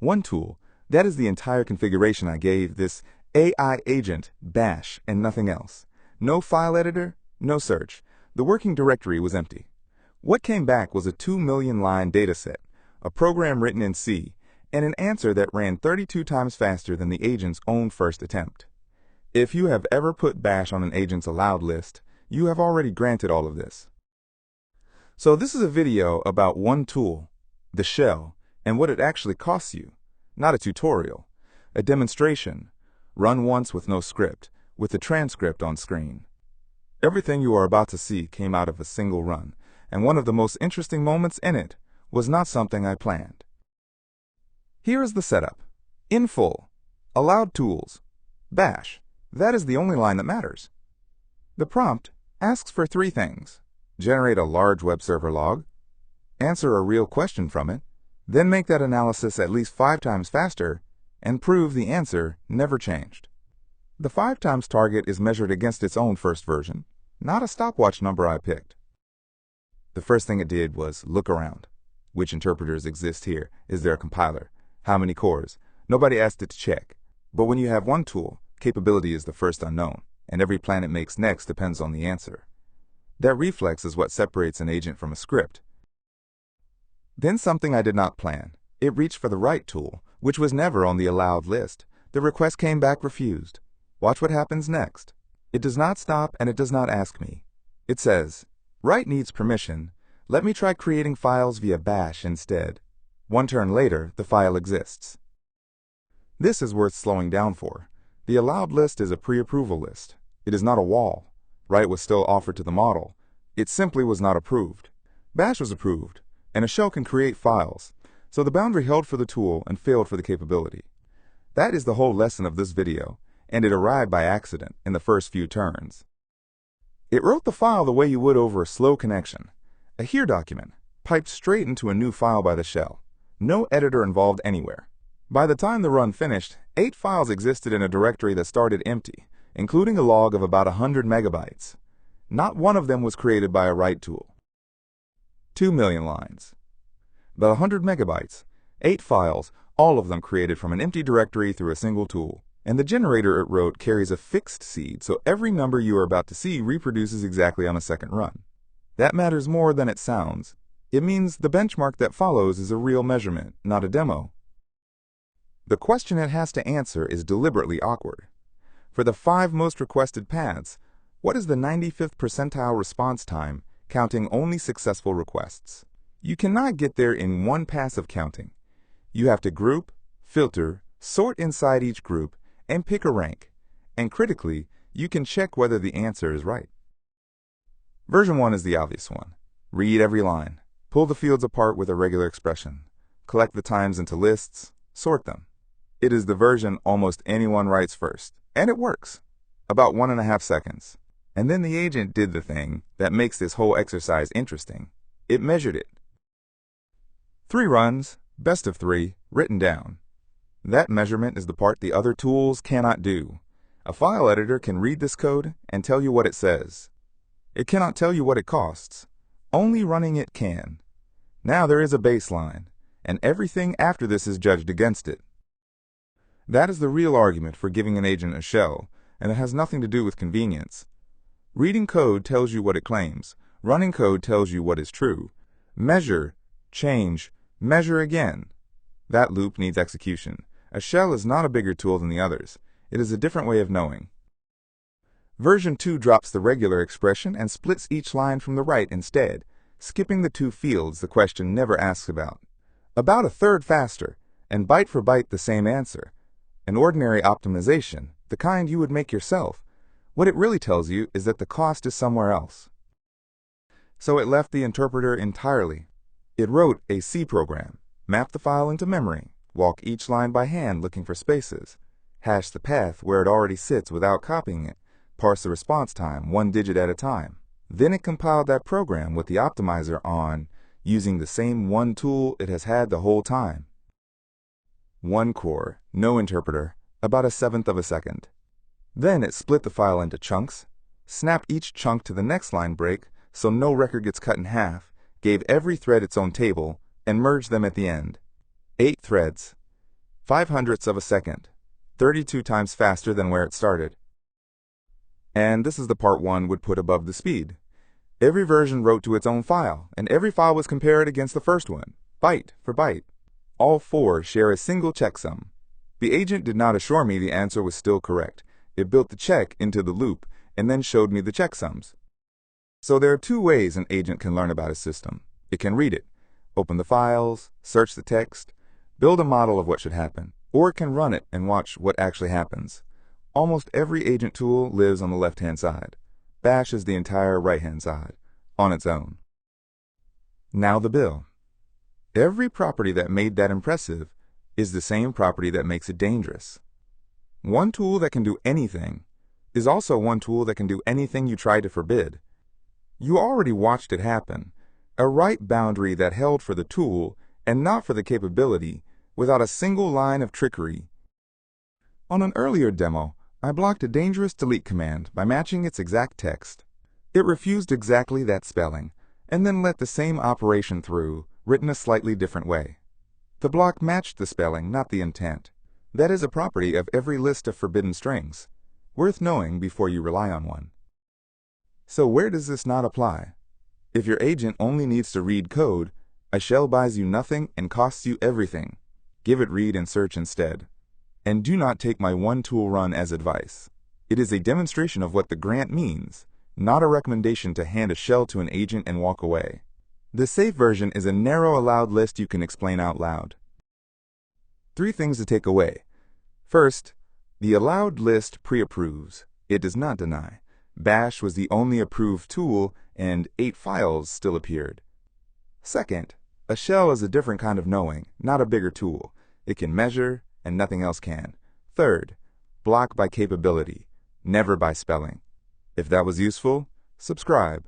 One tool, that is the entire configuration I gave this AI agent, bash, and nothing else. No file editor, no search. The working directory was empty. What came back was a 2 million line dataset, a program written in C, and an answer that ran 32 times faster than the agent's own first attempt. If you have ever put bash on an agent's allowed list, you have already granted all of this. So this is a video about one tool, the shell, and what it actually costs you. Not a tutorial, a demonstration, run once with no script, with the transcript on screen. Everything you are about to see came out of a single run, and one of the most interesting moments in it was not something I planned. Here is the setup. In full, allowed tools, bash. That is the only line that matters. The prompt asks for 3 things: generate a large web server log, answer a real question from it, then make that analysis at least 5 times faster, and prove the answer never changed. The 5 times target is measured against its own first version, not a stopwatch number I picked. The first thing it did was look around. Which interpreters exist here? Is there a compiler? How many cores? Nobody asked it to check. But when you have one tool, capability is the first unknown, and every plan it makes next depends on the answer. That reflex is what separates an agent from a script. Then something I did not plan. It reached for the write tool, which was never on the allowed list. The request came back refused. Watch what happens next. It does not stop and it does not ask me. It says, write needs permission. Let me try creating files via bash instead. 1 turn later, the file exists. This is worth slowing down for. The allowed list is a pre-approval list. It is not a wall. Write was still offered to the model. It simply was not approved. Bash was approved, and a shell can create files, so the boundary held for the tool and failed for the capability. That is the whole lesson of this video, and it arrived by accident in the first few turns. It wrote the file the way you would over a slow connection. A here document, piped straight into a new file by the shell. No editor involved anywhere. By the time the run finished, 8 files existed in a directory that started empty, including a log of about 100 megabytes. Not one of them was created by a write tool. 2 million lines. But 100 megabytes, 8 files, all of them created from an empty directory through a single tool. And the generator it wrote carries a fixed seed, so every number you are about to see reproduces exactly on a second run. That matters more than it sounds. It means the benchmark that follows is a real measurement, not a demo. The question it has to answer is deliberately awkward. For the 5 most requested paths, what is the 95th percentile response time, counting only successful requests? You cannot get there in one pass of counting. You have to group, filter, sort inside each group, and pick a rank. And critically, you can check whether the answer is right. Version 1 is the obvious one. Read every line. Pull the fields apart with a regular expression. Collect the times into lists. Sort them. It is the version almost anyone writes first. And it works. About 1.5 seconds. And then the agent did the thing that makes this whole exercise interesting. It measured it. 3 runs, best of 3, written down. That measurement is the part the other tools cannot do. A file editor can read this code and tell you what it says. It cannot tell you what it costs. Only running it can. Now there is a baseline, and everything after this is judged against it. That is the real argument for giving an agent a shell, and it has nothing to do with convenience. Reading code tells you what it claims. Running code tells you what is true. Measure, change, measure again. That loop needs execution. A shell is not a bigger tool than the others. It is a different way of knowing. Version 2 drops the regular expression and splits each line from the right instead, skipping the 2 fields the question never asks about. About 1/3 faster, and byte for byte the same answer. An ordinary optimization, the kind you would make yourself. What it really tells you is that the cost is somewhere else. So it left the interpreter entirely. It wrote a C program, mapped the file into memory, walk each line by hand looking for spaces, hash the path where it already sits without copying it, parse the response time 1 digit at a time. Then it compiled that program with the optimizer on, using the same one tool it has had the whole time. 1 core, no interpreter, about 1/7 of a second. Then it split the file into chunks, snapped each chunk to the next line break so no record gets cut in half, gave every thread its own table, and merged them at the end. 8 threads. 0.05 of a second, 32 times faster than where it started. And this is the part one would put above the speed. Every version wrote to its own file, and every file was compared against the first one, byte for byte. All four share a single checksum. The agent did not assure me the answer was still correct. It built the check into the loop and then showed me the checksums. So there are two ways an agent can learn about a system. It can read it, open the files, search the text, build a model of what should happen, or it can run it and watch what actually happens. Almost every agent tool lives on the left-hand side. Bash is the entire right-hand side, on its own. Now the bill. Every property that made that impressive is the same property that makes it dangerous. One tool that can do anything is also one tool that can do anything you try to forbid. You already watched it happen, a right boundary that held for the tool and not for the capability without a single line of trickery. On an earlier demo, I blocked a dangerous delete command by matching its exact text. It refused exactly that spelling, and then let the same operation through, written a slightly different way. The block matched the spelling, not the intent. That is a property of every list of forbidden strings, worth knowing before you rely on one. So where does this not apply? If your agent only needs to read code, a shell buys you nothing and costs you everything. Give it read and search instead. And do not take my one tool run as advice. It is a demonstration of what the grant means, not a recommendation to hand a shell to an agent and walk away. The safe version is a narrow allowed list you can explain out loud. 3 things to take away. First, the allowed list pre-approves. It does not deny. Bash was the only approved tool, and 8 files still appeared. Second, a shell is a different kind of knowing, not a bigger tool. It can measure, and nothing else can. Third, block by capability, never by spelling. If that was useful, subscribe.